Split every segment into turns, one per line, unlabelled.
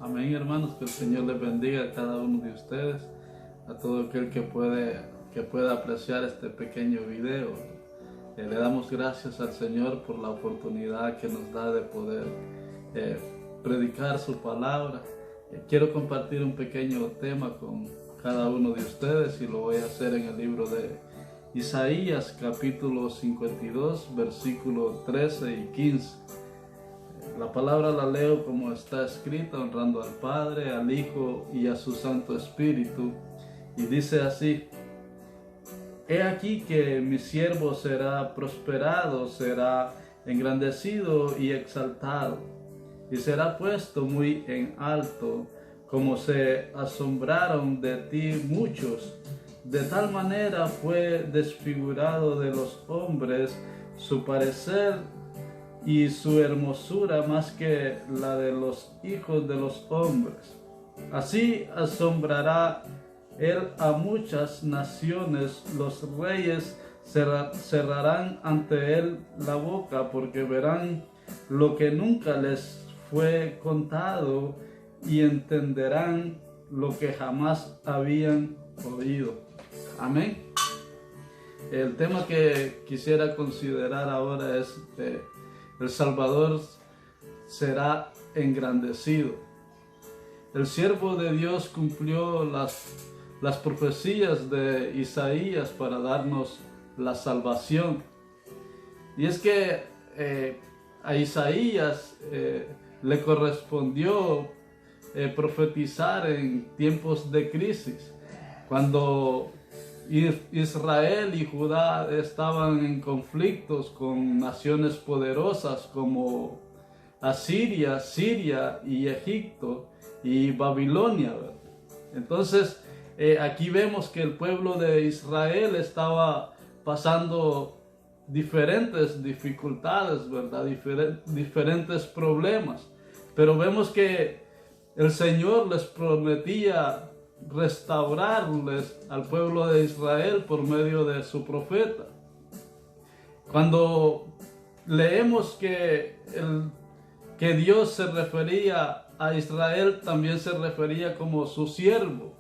Amén, hermanos, que el Señor les bendiga a cada uno de ustedes, a todo aquel que pueda apreciar este pequeño video. Le damos gracias al Señor por la oportunidad que nos da de poder predicar su palabra. Quiero compartir un pequeño tema con cada uno de ustedes y lo voy a hacer en el libro de Isaías, capítulo 52, versículos 13 y 15. La palabra la leo como está escrita, honrando al Padre, al Hijo y a su Santo Espíritu. Y dice así: He aquí que mi siervo será prosperado, será engrandecido y exaltado, y será puesto muy en alto, como se asombraron de ti muchos. De tal manera fue desfigurado de los hombres su parecer y su hermosura más que la de los hijos de los hombres. Así asombrará él a muchas naciones, los reyes cerrarán ante él la boca, porque verán lo que nunca les fue contado y entenderán lo que jamás habían oído. Amén. El tema que quisiera considerar ahora es el Salvador será engrandecido. El siervo de Dios cumplió las profecías de Isaías para darnos la salvación. Y es que a Isaías le correspondió profetizar en tiempos de crisis, cuando Israel y Judá estaban en conflictos con naciones poderosas como Asiria, Siria y Egipto y Babilonia, ¿verdad? Entonces aquí vemos que el pueblo de Israel estaba pasando diferentes dificultades, ¿verdad? Diferentes problemas, pero vemos que el Señor les prometía restaurarles al pueblo de Israel por medio de su profeta. Cuando leemos que Dios se refería a Israel, también se refería como su siervo,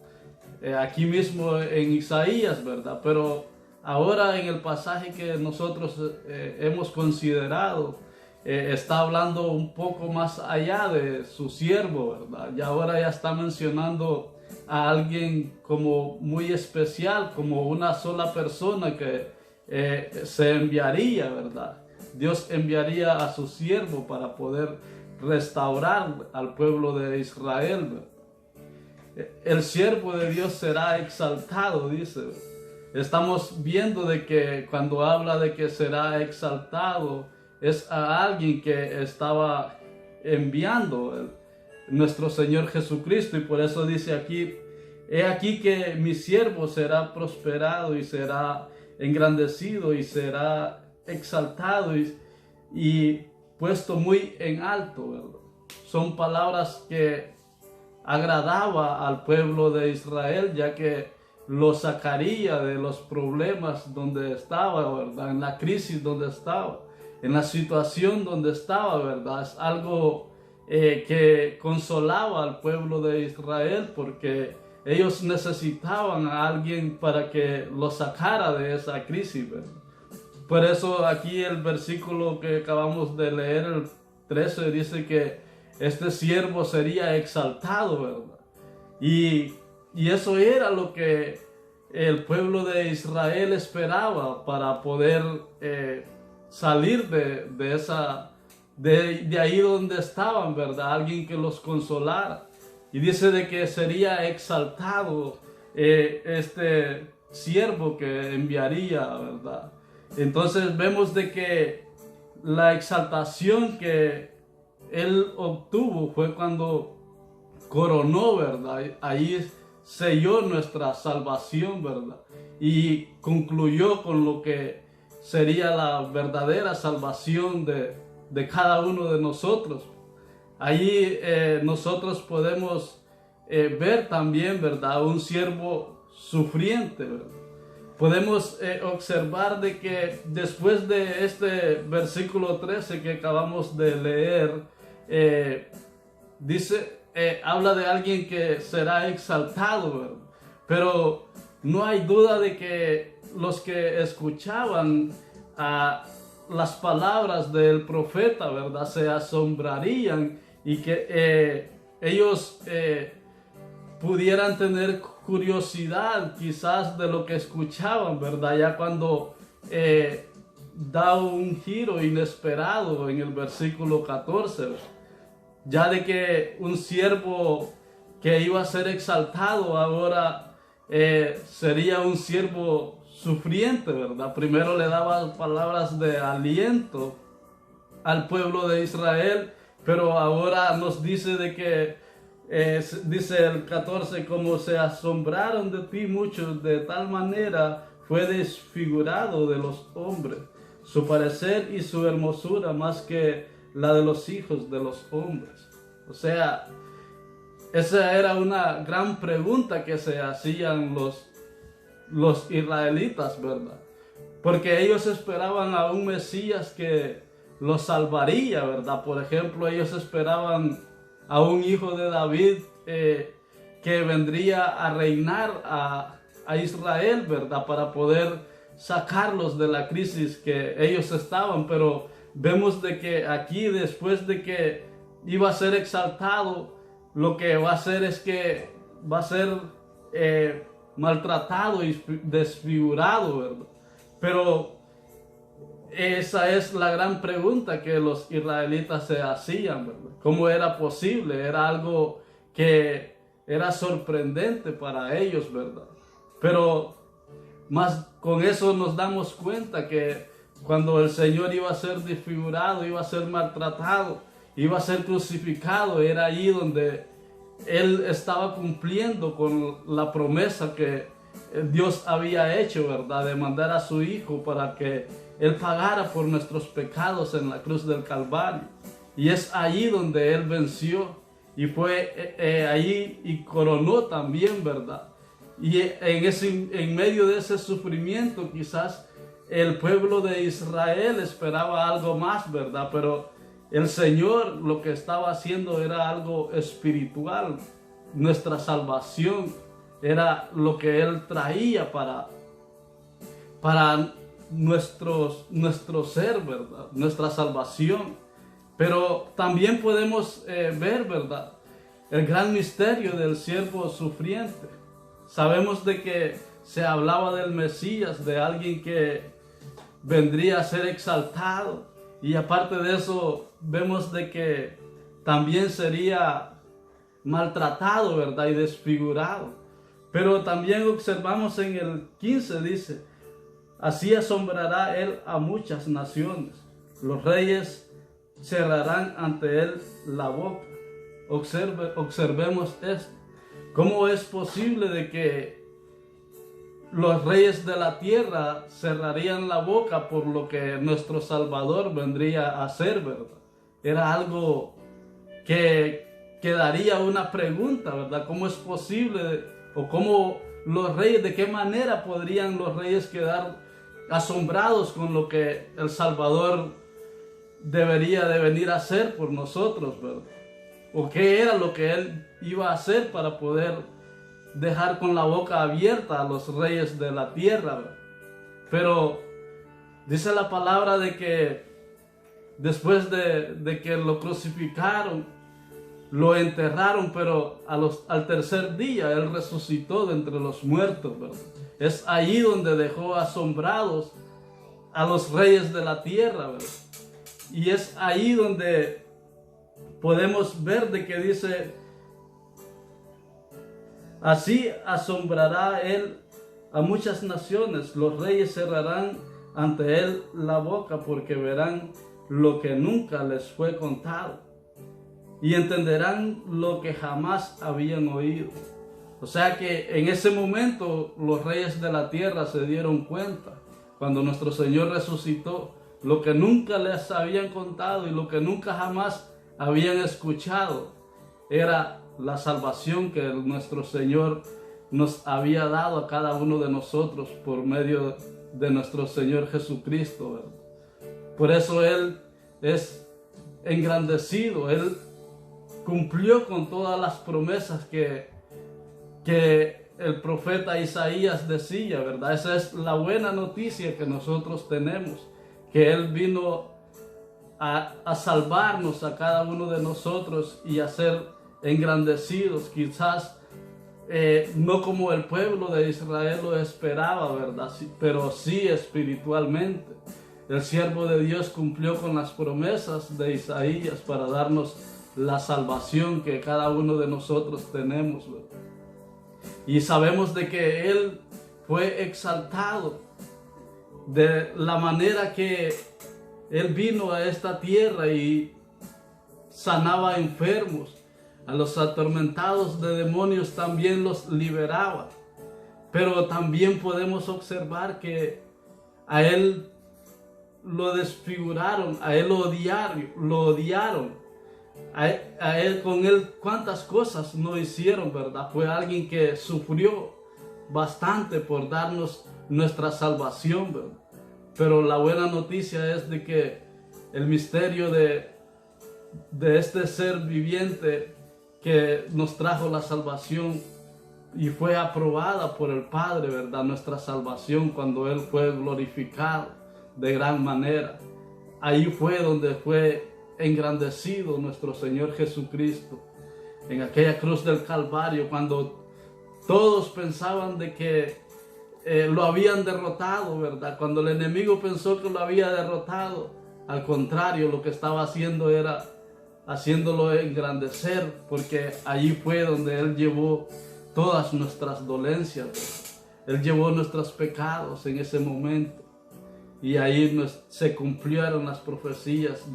aquí mismo en Isaías, ¿verdad? Pero ahora en el pasaje que nosotros hemos considerado, está hablando un poco más allá de su siervo, ¿verdad? Y ahora ya está mencionando a alguien como muy especial, como una sola persona que se enviaría, ¿verdad? Dios enviaría a su siervo para poder restaurar al pueblo de Israel, ¿verdad? El siervo de Dios será exaltado, dice. Estamos viendo de que cuando habla de que será exaltado, es a alguien que estaba enviando nuestro Señor Jesucristo, y por eso dice aquí: he aquí que mi siervo será prosperado y será engrandecido y será exaltado y puesto muy en alto, ¿verdad? Son palabras que agradaba al pueblo de Israel, ya que lo sacaría de los problemas donde estaba, ¿verdad? En la crisis donde estaba, en la situación donde estaba, ¿verdad? Es algo que consolaba al pueblo de Israel, porque ellos necesitaban a alguien para que los sacara de esa crisis, ¿verdad? Por eso aquí el versículo que acabamos de leer, el 13, dice que este siervo sería exaltado, ¿verdad? Y eso era lo que el pueblo de Israel esperaba para poder salir de ahí donde estaban, ¿verdad? Alguien que los consolara. Y dice de que sería exaltado este siervo que enviaría, ¿verdad? Entonces vemos de que la exaltación que él obtuvo fue cuando coronó, ¿verdad? Ahí selló nuestra salvación, ¿verdad? Y concluyó con lo que sería la verdadera salvación de cada uno de nosotros. Ahí nosotros podemos ver también, ¿verdad? Un siervo sufriente, ¿verdad? Podemos observar de que después de este versículo 13 que acabamos de leer, dice: habla de alguien que será exaltado, ¿verdad? Pero no hay duda de que los que escuchaban las palabras del profeta, ¿verdad?, se asombrarían y que ellos pudieran tener curiosidad quizás de lo que escuchaban, ¿verdad? Ya cuando da un giro inesperado en el versículo 14, ya de que un siervo que iba a ser exaltado ahora sería un siervo sufriente, ¿verdad? Primero le daba palabras de aliento al pueblo de Israel, pero ahora nos dice de que, dice el 14, como se asombraron de ti muchos, de tal manera fue desfigurado de los hombres, su parecer y su hermosura más que la de los hijos de los hombres. O sea, esa era una gran pregunta que se hacían los israelitas, ¿verdad? Porque ellos esperaban a un Mesías que los salvaría, ¿verdad? Por ejemplo, ellos esperaban a un hijo de David que vendría a reinar a Israel, ¿verdad? Para poder sacarlos de la crisis que ellos estaban, pero vemos de que aquí, después de que iba a ser exaltado, lo que va a hacer es que va a ser maltratado y desfigurado, ¿verdad? Pero esa es la gran pregunta que los israelitas se hacían, ¿verdad? ¿Cómo era posible? Era algo que era sorprendente para ellos, ¿verdad? Pero más con eso nos damos cuenta que cuando el Señor iba a ser desfigurado, iba a ser maltratado, iba a ser crucificado, era ahí donde Él estaba cumpliendo con la promesa que Dios había hecho, ¿verdad? De mandar a su Hijo para que Él pagara por nuestros pecados en la cruz del Calvario. Y es ahí donde Él venció y fue ahí y coronó también, ¿verdad? Y en medio de ese sufrimiento quizás el pueblo de Israel esperaba algo más, ¿verdad? Pero el Señor lo que estaba haciendo era algo espiritual. Nuestra salvación era lo que Él traía para nuestro ser, ¿verdad? Nuestra salvación. Pero también podemos ver, ¿verdad?, el gran misterio del siervo sufriente. Sabemos de que se hablaba del Mesías, de alguien que vendría a ser exaltado. Y aparte de eso, vemos de que también sería maltratado, ¿verdad?, y desfigurado. Pero también observamos en el 15, dice, así asombrará Él a muchas naciones. Los reyes cerrarán ante Él la boca. Observemos esto. ¿Cómo es posible de que los reyes de la tierra cerrarían la boca por lo que nuestro Salvador vendría a hacer, ¿verdad? Era algo que daría una pregunta, ¿verdad? ¿Cómo es posible o cómo los reyes, de qué manera podrían los reyes quedar asombrados con lo que el Salvador debería de venir a hacer por nosotros, ¿verdad? ¿O qué era lo que Él iba a hacer para poder dejar con la boca abierta a los reyes de la tierra, ¿verdad? Pero dice la palabra de que después de que lo crucificaron, lo enterraron, pero al tercer día Él resucitó de entre los muertos, ¿verdad? Es ahí donde dejó asombrados a los reyes de la tierra, ¿verdad? Y es ahí donde podemos ver de que dice, así asombrará Él a muchas naciones, los reyes cerrarán ante Él la boca porque verán lo que nunca les fue contado y entenderán lo que jamás habían oído. O sea que en ese momento los reyes de la tierra se dieron cuenta, cuando nuestro Señor resucitó, lo que nunca les habían contado y lo que nunca jamás habían escuchado era la salvación que nuestro Señor nos había dado a cada uno de nosotros por medio de nuestro Señor Jesucristo, ¿verdad? Por eso Él es engrandecido, Él cumplió con todas las promesas que el profeta Isaías decía, ¿verdad? Esa es la buena noticia que nosotros tenemos, que Él vino a salvarnos a cada uno de nosotros y a ser engrandecidos, quizás no como el pueblo de Israel lo esperaba, ¿verdad? Sí, pero sí espiritualmente. El siervo de Dios cumplió con las promesas de Isaías para darnos la salvación que cada uno de nosotros tenemos, ¿verdad? Y sabemos de que Él fue exaltado de la manera que Él vino a esta tierra y sanaba enfermos, a los atormentados de demonios también los liberaba. Pero también podemos observar que a Él lo desfiguraron, a Él lo odiaron. A él, con Él, cuántas cosas no hicieron, ¿verdad? Fue alguien que sufrió bastante por darnos nuestra salvación, ¿verdad? Pero la buena noticia es de que el misterio de este ser viviente que nos trajo la salvación y fue aprobada por el Padre, ¿verdad? Nuestra salvación, cuando Él fue glorificado de gran manera. Ahí fue donde fue engrandecido nuestro Señor Jesucristo, en aquella cruz del Calvario, cuando todos pensaban de que lo habían derrotado, ¿verdad? Cuando el enemigo pensó que lo había derrotado, al contrario, lo que estaba haciendo era haciéndolo engrandecer, porque allí fue donde Él llevó todas nuestras dolencias, ¿verdad? Él llevó nuestros pecados en ese momento, y ahí se cumplieron las profecías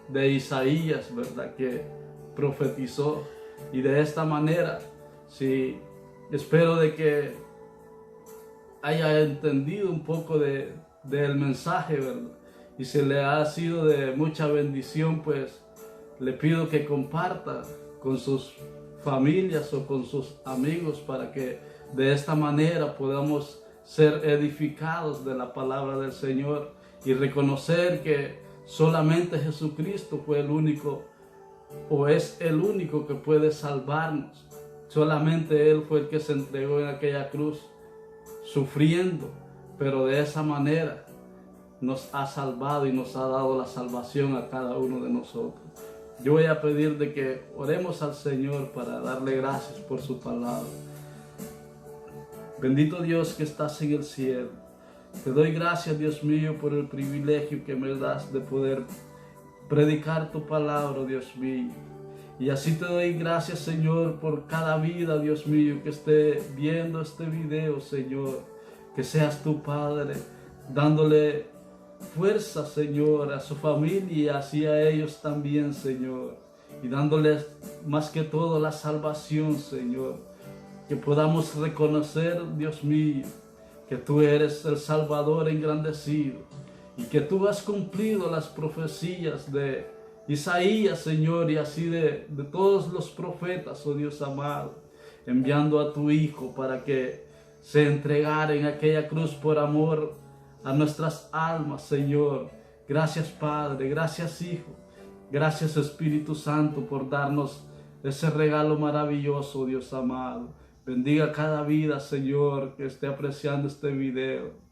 de Isaías, ¿verdad? Que profetizó. Y de esta manera, sí, espero de que haya entendido un poco del mensaje, ¿verdad? Y si le ha sido de mucha bendición, pues le pido que comparta con sus familias o con sus amigos, para que de esta manera podamos ser edificados de la palabra del Señor y reconocer que solamente Jesucristo fue el único, o es el único, que puede salvarnos. Solamente Él fue el que se entregó en aquella cruz, sufriendo, pero de esa manera nos ha salvado y nos ha dado la salvación a cada uno de nosotros. Yo voy a pedir de que oremos al Señor para darle gracias por su palabra. Bendito Dios que estás en el cielo, te doy gracias, Dios mío, por el privilegio que me das de poder predicar tu palabra, Dios mío. Y así te doy gracias, Señor, por cada vida, Dios mío, que esté viendo este video, Señor. Que seas tu Padre, dándole fuerza, Señor, a su familia y así a ellos también, Señor. Y dándoles más que todo la salvación, Señor. Que podamos reconocer, Dios mío, que tú eres el Salvador engrandecido y que tú has cumplido las profecías de Isaías, Señor, y así de todos los profetas, oh Dios amado, enviando a tu Hijo para que se entregara en aquella cruz por amor a nuestras almas, Señor. Gracias, Padre, gracias, Hijo, gracias, Espíritu Santo, por darnos ese regalo maravilloso, Dios amado. Bendiga cada vida, Señor, que esté apreciando este video.